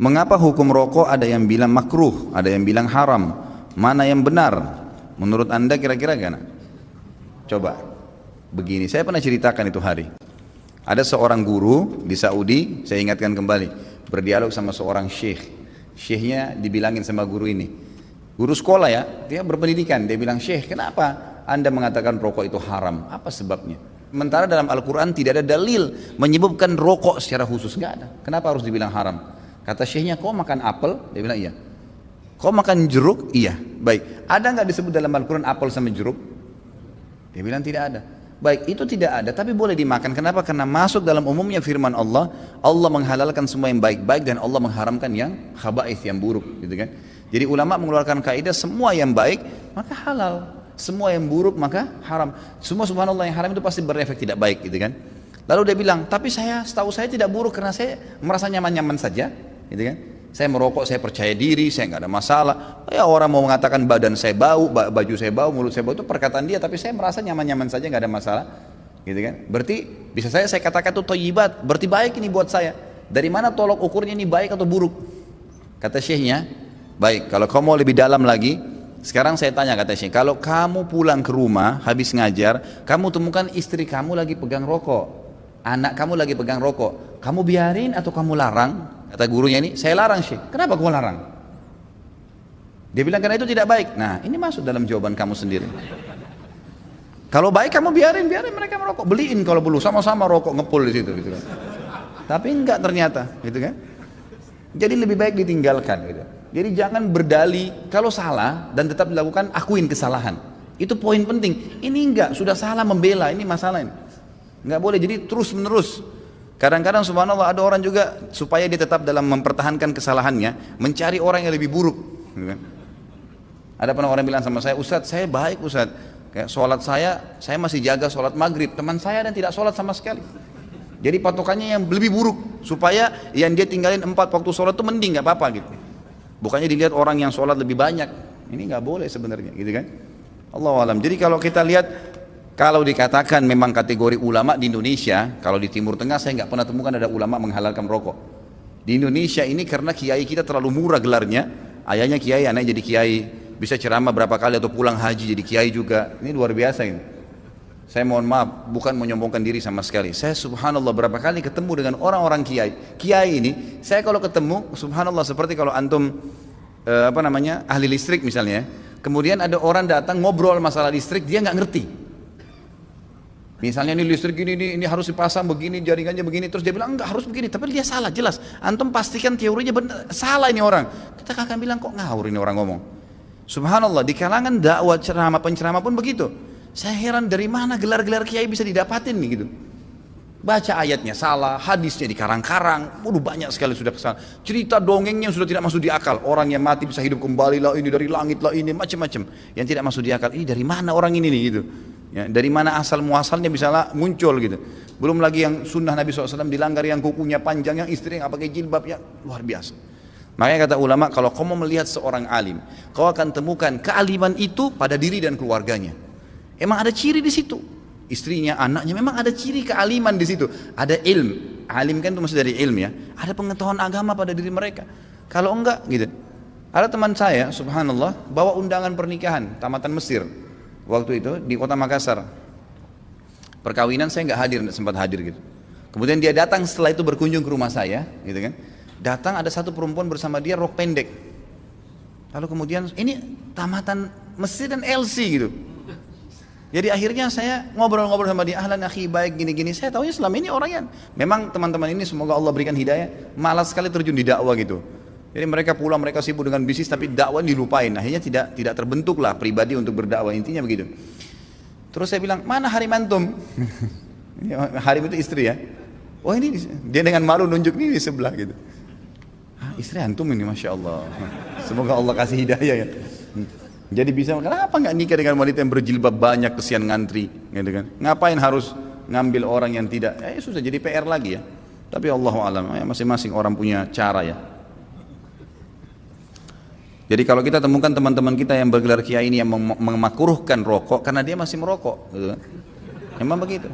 Mengapa hukum rokok ada yang bilang makruh, ada yang bilang haram? Mana yang benar? Menurut Anda kira-kira gimana? Coba, begini, saya pernah ceritakan itu hari. Ada seorang guru di Saudi, saya ingatkan kembali, berdialog sama seorang syekh. Syekhnya dibilangin sama guru ini. Guru sekolah ya, dia berpendidikan, dia bilang, "Syekh, kenapa Anda mengatakan rokok itu haram? Apa sebabnya?" Sementara dalam Al-Quran tidak ada dalil menyebabkan rokok secara khusus, nggak ada. Kenapa harus dibilang haram? Kata syekhnya, "Kau makan apel?" Dia bilang, "Iya." "Kau makan jeruk?" "Iya." "Baik, ada nggak disebut dalam Al-Quran apel sama jeruk?" Dia bilang, "Tidak ada." "Baik, itu tidak ada, tapi boleh dimakan." Kenapa? Karena masuk dalam umumnya firman Allah, Allah menghalalkan semua yang baik-baik dan Allah mengharamkan yang khaba'ith, yang buruk, gitu kan. Jadi ulama mengeluarkan kaidah semua yang baik maka halal, semua yang buruk maka haram. Semua subhanallah yang haram itu pasti berefek tidak baik, gitu kan. Lalu dia bilang, "Tapi setahu saya tidak buruk karena saya merasa nyaman-nyaman saja," gitu kan. "Saya merokok, saya percaya diri, saya nggak ada masalah." Ya orang mau mengatakan badan saya bau, baju saya bau, mulut saya bau, itu perkataan dia, tapi saya merasa nyaman-nyaman saja, nggak ada masalah, gitu kan. Berarti bisa saya katakan itu thayyibat, berarti baik ini buat saya. Dari mana tolok ukurnya ini baik atau buruk? Kata syekhnya, "Baik, kalau kamu mau lebih dalam lagi, sekarang saya tanya," kata syekh, "kalau kamu pulang ke rumah habis ngajar, kamu temukan istri kamu lagi pegang rokok, anak kamu lagi pegang rokok, kamu biarin atau kamu larang?" Kata gurunya ini, "Saya larang, syekh." "Kenapa kamu larang?" Dia bilang, "Karena itu tidak baik." Nah, ini masuk dalam jawaban kamu sendiri. Kalau baik kamu biarin mereka merokok, beliin kalau perlu, sama-sama rokok ngepul di situ, gitu kan. Tapi enggak ternyata, gitu kan. Jadi lebih baik ditinggalkan, gitu. Jadi jangan berdalih kalau salah dan tetap dilakukan, akuin kesalahan. Itu poin penting. Ini enggak, sudah salah membela, ini masalah ini. Enggak boleh, jadi terus menerus. Kadang-kadang subhanallah ada orang juga supaya dia tetap dalam mempertahankan kesalahannya, mencari orang yang lebih buruk, gitu kan. Ada pernah orang bilang sama saya, "Ustadz, saya baik Ustadz, kayak sholat saya masih jaga sholat maghrib, teman saya dan tidak sholat sama sekali." Jadi patokannya yang lebih buruk, supaya yang dia tinggalin 4 waktu sholat itu mending, nggak apa-apa gitu. Bukannya dilihat orang yang sholat lebih banyak, ini nggak boleh sebenarnya, gitu kan. Allahu alam. Jadi kalau kita lihat, kalau dikatakan memang kategori ulama di Indonesia, kalau di Timur Tengah saya nggak pernah temukan ada ulama menghalalkan rokok. Di Indonesia ini karena kiai kita terlalu murah gelarnya, ayahnya kiai, anaknya jadi kiai, bisa ceramah berapa kali atau pulang haji jadi kiai juga. Ini luar biasa ini. Saya mohon maaf, bukan menyombongkan diri sama sekali. Saya subhanallah berapa kali ketemu dengan orang-orang kiai. Kiai ini, saya kalau ketemu, subhanallah seperti kalau antum ahli listrik misalnya. Kemudian ada orang datang ngobrol masalah listrik, dia nggak ngerti. Misalnya ini listrik ini harus dipasang begini, jaringannya begini, terus dia bilang enggak harus begini, tapi dia salah jelas. Antum pastikan teorinya benar, salah ini orang. Kita akan bilang kok ngawur ini orang ngomong. Subhanallah, di kalangan dakwah penceramah pun begitu. Saya heran dari mana gelar-gelar kiai bisa didapatin nih gitu. Baca ayatnya salah, hadisnya dikarang-karang, banyak sekali sudah kesalahan. Cerita dongengnya sudah tidak masuk di akal. Orang yang mati bisa hidup kembali lah, ini dari langit lah, ini macam-macam. Yang tidak masuk di akal. Ini dari mana orang ini nih gitu. Ya, dari mana asal muasalnya bisa muncul gitu. Belum lagi yang sunnah Nabi SAW dilanggar, yang kukunya panjang, yang istri yang pakai jilbab, yang luar biasa. Makanya kata ulama, kalau kamu melihat seorang alim, kau akan temukan kealiman itu pada diri dan keluarganya. Emang ada ciri di situ, istrinya, anaknya, memang ada ciri kealiman di situ. Ada ilm, alim kan itu maksud dari ilm ya. Ada pengetahuan agama pada diri mereka. Kalau enggak gitu. Ada teman saya, subhanallah, bawa undangan pernikahan tamatan Mesir waktu itu di kota Makassar. Perkawinan saya nggak hadir, nggak sempat hadir gitu. Kemudian dia datang setelah itu berkunjung ke rumah saya, gitu kan. Datang ada satu perempuan bersama dia rok pendek. Lalu kemudian ini tamatan Mesir dan LC gitu. Jadi akhirnya saya ngobrol-ngobrol sama dia, ahlan akhi, baik gini-gini. Saya tahunya selama ini orang yang memang teman-teman ini semoga Allah berikan hidayah, malas sekali terjun di dakwah gitu. Jadi mereka pulang, mereka sibuk dengan bisnis, tapi dakwah dilupain. Akhirnya tidak terbentuklah pribadi untuk berdakwah, intinya begitu. Terus saya bilang, "Mana harim antum?" Harim itu istri ya. Oh ini dia dengan malu nunjuk nih di sebelah gitu. Istri antum ini, masya Allah. Semoga Allah kasih hidayah ya. Jadi bisa, kenapa nggak nikah dengan wanita yang berjilbab banyak, kesian ngantri, gitu kan? Ngapain harus ngambil orang yang tidak? Susah, jadi PR lagi ya. Tapi Allahu alam, ya, masing-masing orang punya cara ya. Jadi kalau kita temukan teman-teman kita yang bergelar kiai ini yang memakruhkan rokok karena dia masih merokok, gitu kan? Memang begitu.